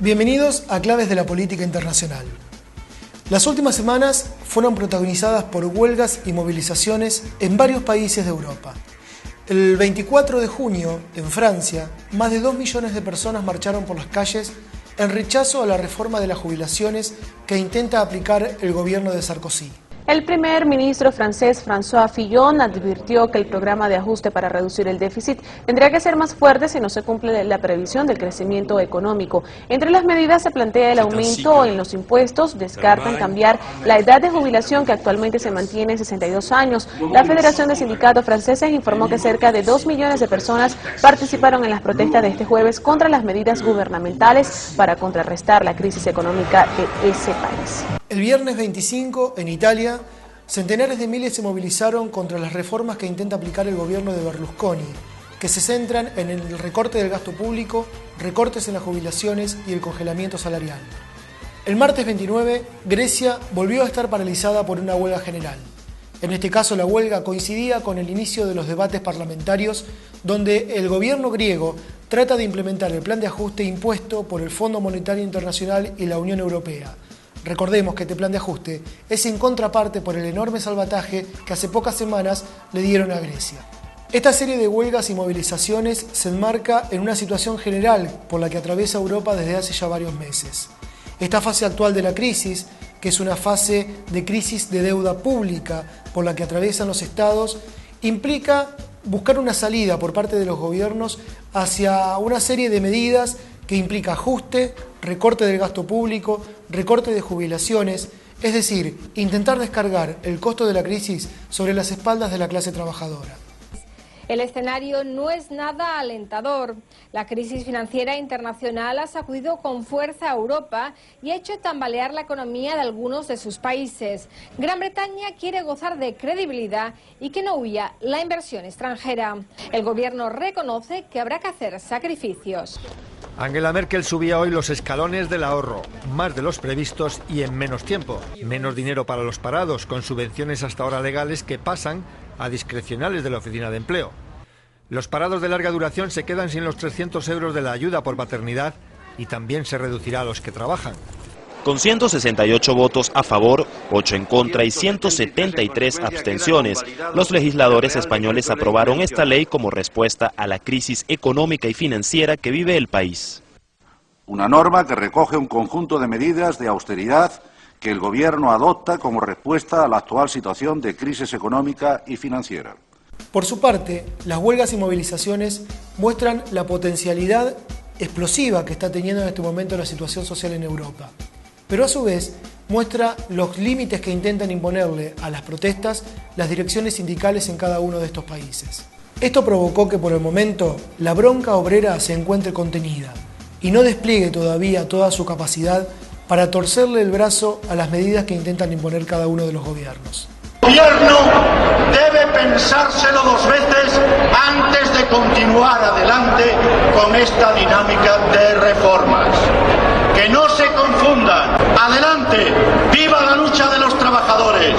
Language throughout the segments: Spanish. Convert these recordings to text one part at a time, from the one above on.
Bienvenidos a Claves de la Política Internacional. Las últimas semanas fueron protagonizadas por huelgas y movilizaciones en varios países de Europa. El 24 de junio, en Francia, más de 2 millones de personas marcharon por las calles en rechazo a la reforma de las jubilaciones que intenta aplicar el gobierno de Sarkozy. El primer ministro francés François Fillon advirtió que el programa de ajuste para reducir el déficit tendría que ser más fuerte si no se cumple la previsión del crecimiento económico. Entre las medidas se plantea el aumento en los impuestos, descartan cambiar la edad de jubilación que actualmente se mantiene en 62 años. La Federación de Sindicatos Franceses informó que cerca de 2 millones de personas participaron en las protestas de este jueves contra las medidas gubernamentales para contrarrestar la crisis económica de ese país. El viernes 25, en Italia, centenares de miles se movilizaron contra las reformas que intenta aplicar el gobierno de Berlusconi, que se centran en el recorte del gasto público, recortes en las jubilaciones y el congelamiento salarial. El martes 29, Grecia volvió a estar paralizada por una huelga general. En este caso, la huelga coincidía con el inicio de los debates parlamentarios, donde el gobierno griego trata de implementar el plan de ajuste impuesto por el Fondo Monetario Internacional y la Unión Europea. Recordemos que este plan de ajuste es en contraparte por el enorme salvataje que hace pocas semanas le dieron a Grecia. Esta serie de huelgas y movilizaciones se enmarca en una situación general por la que atraviesa Europa desde hace ya varios meses. Esta fase actual de la crisis, que es una fase de crisis de deuda pública por la que atraviesan los estados, implica buscar una salida por parte de los gobiernos hacia una serie de medidas que implica ajuste, recorte del gasto público, recorte de jubilaciones, es decir, intentar descargar el costo de la crisis sobre las espaldas de la clase trabajadora. El escenario no es nada alentador. La crisis financiera internacional ha sacudido con fuerza a Europa y ha hecho tambalear la economía de algunos de sus países. Gran Bretaña quiere gozar de credibilidad y que no huya la inversión extranjera. El gobierno reconoce que habrá que hacer sacrificios. Angela Merkel subía hoy los escalones del ahorro, más de los previstos y en menos tiempo. Menos dinero para los parados, con subvenciones hasta ahora legales que pasan a discrecionales de la Oficina de Empleo. Los parados de larga duración se quedan sin los 300 euros de la ayuda por paternidad y también se reducirá a los que trabajan. Con 168 votos a favor, 8 en contra y 173 abstenciones, los legisladores españoles aprobaron esta ley como respuesta a la crisis económica y financiera que vive el país. Una norma que recoge un conjunto de medidas de austeridad que el Gobierno adopta como respuesta a la actual situación de crisis económica y financiera. Por su parte, las huelgas y movilizaciones muestran la potencialidad explosiva que está teniendo en este momento la situación social en Europa. Pero a su vez muestra los límites que intentan imponerle a las protestas las direcciones sindicales en cada uno de estos países. Esto provocó que por el momento la bronca obrera se encuentre contenida y no despliegue todavía toda su capacidad para torcerle el brazo a las medidas que intentan imponer cada uno de los gobiernos. El gobierno debe pensárselo 2 veces antes de continuar adelante con esta dinámica de reformas. Que no se confundan. Adelante, viva la lucha de los trabajadores,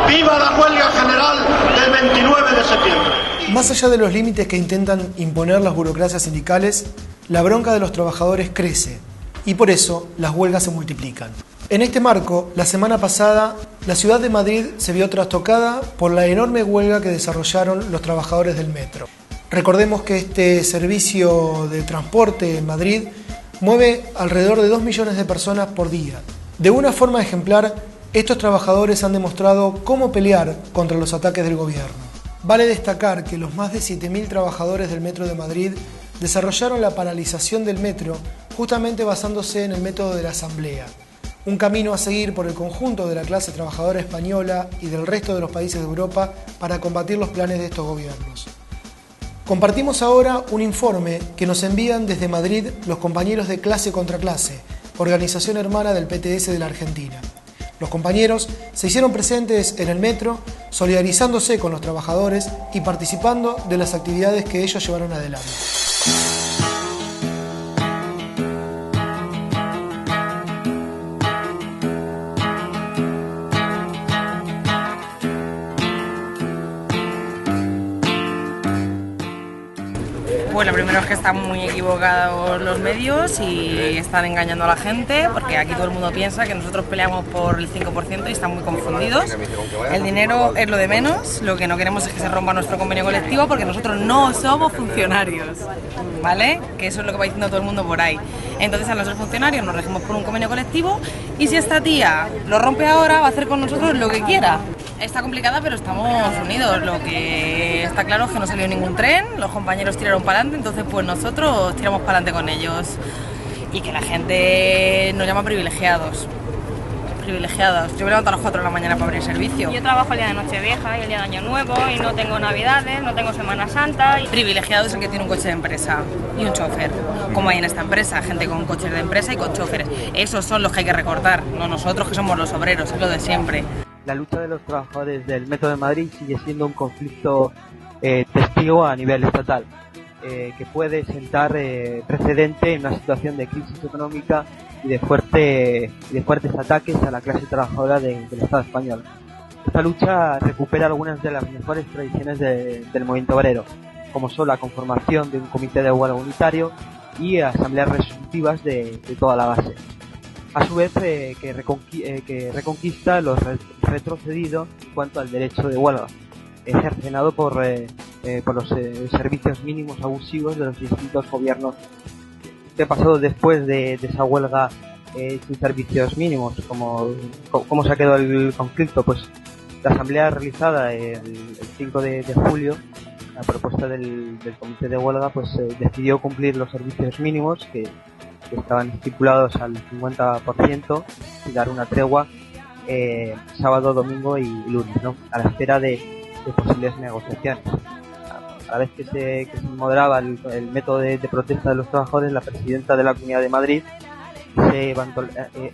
viva la huelga general del 29 de septiembre. Más allá de los límites que intentan imponer las burocracias sindicales, la bronca de los trabajadores crece y por eso las huelgas se multiplican. En este marco, la semana pasada, la ciudad de Madrid se vio trastocada por la enorme huelga que desarrollaron los trabajadores del metro. Recordemos que este servicio de transporte en Madrid mueve alrededor de 2 millones de personas por día. De una forma ejemplar, estos trabajadores han demostrado cómo pelear contra los ataques del gobierno. Vale destacar que los más de 7.000 trabajadores del Metro de Madrid desarrollaron la paralización del metro justamente basándose en el método de la asamblea, un camino a seguir por el conjunto de la clase trabajadora española y del resto de los países de Europa para combatir los planes de estos gobiernos. Compartimos ahora un informe que nos envían desde Madrid los compañeros de Clase contra Clase, organización hermana del PTS de la Argentina. Los compañeros se hicieron presentes en el metro, solidarizándose con los trabajadores y participando de las actividades que ellos llevaron adelante. Pues lo primero es que están muy equivocados los medios y están engañando a la gente, porque aquí todo el mundo piensa que nosotros peleamos por el 5% y están muy confundidos. El dinero es lo de menos, lo que no queremos es que se rompa nuestro convenio colectivo, porque nosotros no somos funcionarios, ¿vale? Que eso es lo que va diciendo todo el mundo por ahí. Entonces a nosotros funcionarios nos regimos por un convenio colectivo y si esta tía lo rompe ahora va a hacer con nosotros lo que quiera. Está complicada, pero estamos unidos. Lo que está claro es que no salió ningún tren, los compañeros tiraron para adelante, entonces pues nosotros tiramos para adelante con ellos. Y que la gente nos llama privilegiados. Privilegiados. Yo me levanto a las 4 de la mañana para abrir servicio. Yo trabajo el día de Nochevieja y el día de Año Nuevo y no tengo Navidades, no tengo Semana Santa. Privilegiado es el que tiene un coche de empresa y un chofer, como hay en esta empresa, gente con coches de empresa y con choferes. Esos son los que hay que recortar, no nosotros que somos los obreros, es lo de siempre. La lucha de los trabajadores del Metro de Madrid sigue siendo un conflicto testigo a nivel estatal, que puede sentar precedente en una situación de crisis económica y de fuertes ataques a la clase trabajadora del Estado español. Esta lucha recupera algunas de las mejores tradiciones del movimiento obrero, como son la conformación de un comité de huelga unitario y asambleas resolutivas de toda la base. A su vez que reconquista lo retrocedido en cuanto al derecho de huelga, cercenado por los servicios mínimos abusivos de los distintos gobiernos. ¿Qué ha pasado después de esa huelga sin servicios mínimos? ¿Cómo se ha quedado el conflicto? Pues la asamblea realizada el 5 de julio, a propuesta del comité de huelga, pues decidió cumplir los servicios mínimos que estaban estipulados al 50% y dar una tregua sábado, domingo y lunes, ¿no? A la espera de posibles negociaciones. A la vez que se moderaba el método de protesta de los trabajadores, la presidenta de la Comunidad de Madrid se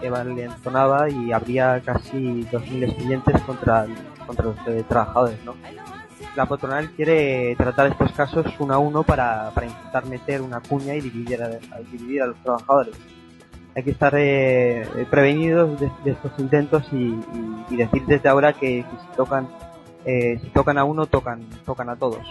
evalentonaba y habría casi 2.000 expedientes contra los trabajadores, ¿no? La patronal quiere tratar estos casos uno a uno para intentar meter una cuña y dividir a los trabajadores. Hay que estar prevenidos de estos intentos y decir desde ahora que si tocan a uno, tocan a todos.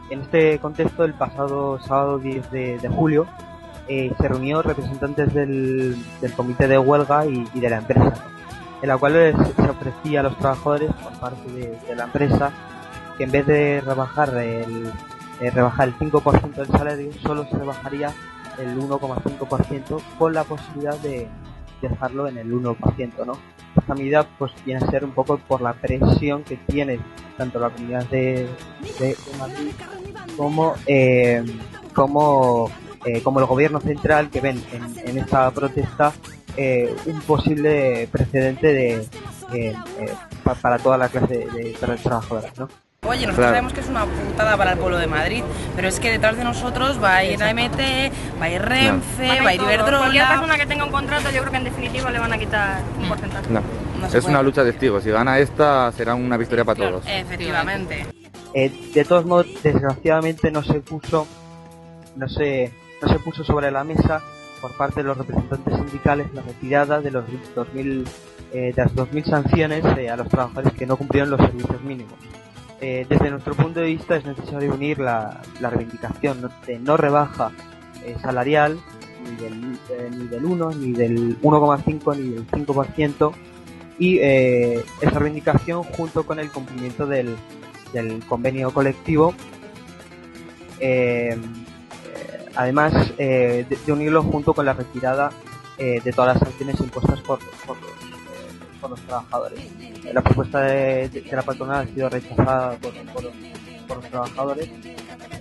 En este contexto, el pasado sábado 10 de julio se reunió representantes del comité de huelga y de la empresa, en la cual se ofrecía a los trabajadores por parte de la empresa que en vez de rebajar el 5% del salario, solo se rebajaría el 1,5% con la posibilidad de dejarlo en el 1%, ¿no? Esta medida pues viene a ser un poco por la presión que tiene tanto la Comunidad de Madrid como el gobierno central, que ven en esta protesta un posible precedente para toda la clase de trabajadoras, ¿no? Oye, nosotros sabemos que es una putada para el pueblo de Madrid, pero es que detrás de nosotros va a ir AMT, va a ir Renfe, va a ir Iberdrola. Cualquier persona que tenga un contrato, yo creo que en definitiva le van a quitar un porcentaje. No es una lucha de testigos. Si gana esta, será una victoria para todos. Efectivamente. De todos modos, desgraciadamente no se puso sobre la mesa por parte de los representantes sindicales la retirada de las 2.000 sanciones a los trabajadores que no cumplieron los servicios mínimos. Desde nuestro punto de vista es necesario unir la reivindicación de no rebaja salarial ni del 1, ni del 1,5, ni del 5%, y esa reivindicación junto con el cumplimiento del convenio colectivo, además de unirlo junto con la retirada de todas las sanciones impuestas por los trabajadores. La propuesta de la patronal ha sido rechazada por los trabajadores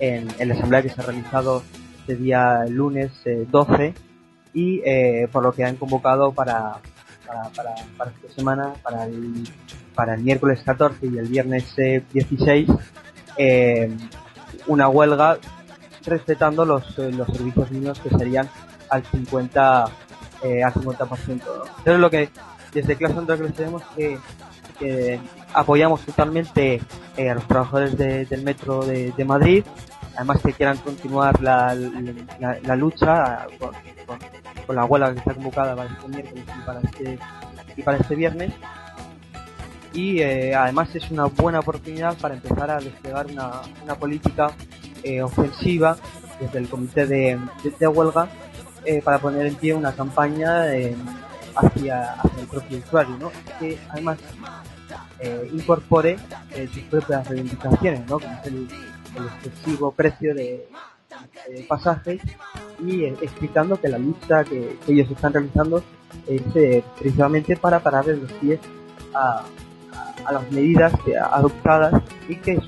en la asamblea que se ha realizado este día lunes 12 y por lo que han convocado para esta semana, para el miércoles 14 y el viernes 16, una huelga respetando los servicios mínimos, que serían al 50%. Entonces, lo que desde Clase Contra Clase vemos que apoyamos totalmente a los trabajadores del Metro de Madrid, además que quieran continuar la lucha con la huelga que está convocada para este miércoles y para este viernes, y además es una buena oportunidad para empezar a desplegar una política ofensiva desde el comité de huelga para poner en pie una campaña hacia el propio usuario, ¿no? Que además incorpore sus propias reivindicaciones, ¿no? Como es el excesivo precio de pasajes, y explicando que la lucha que ellos están realizando es precisamente para pararle los pies a las medidas adoptadas, y que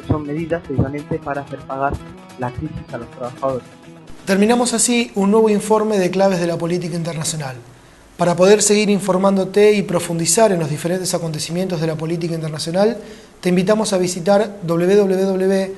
son medidas precisamente para hacer pagar la crisis a los trabajadores. Terminamos así un nuevo informe de claves de la política internacional. Para poder seguir informándote y profundizar en los diferentes acontecimientos de la política internacional, te invitamos a visitar www.ft-ci.org.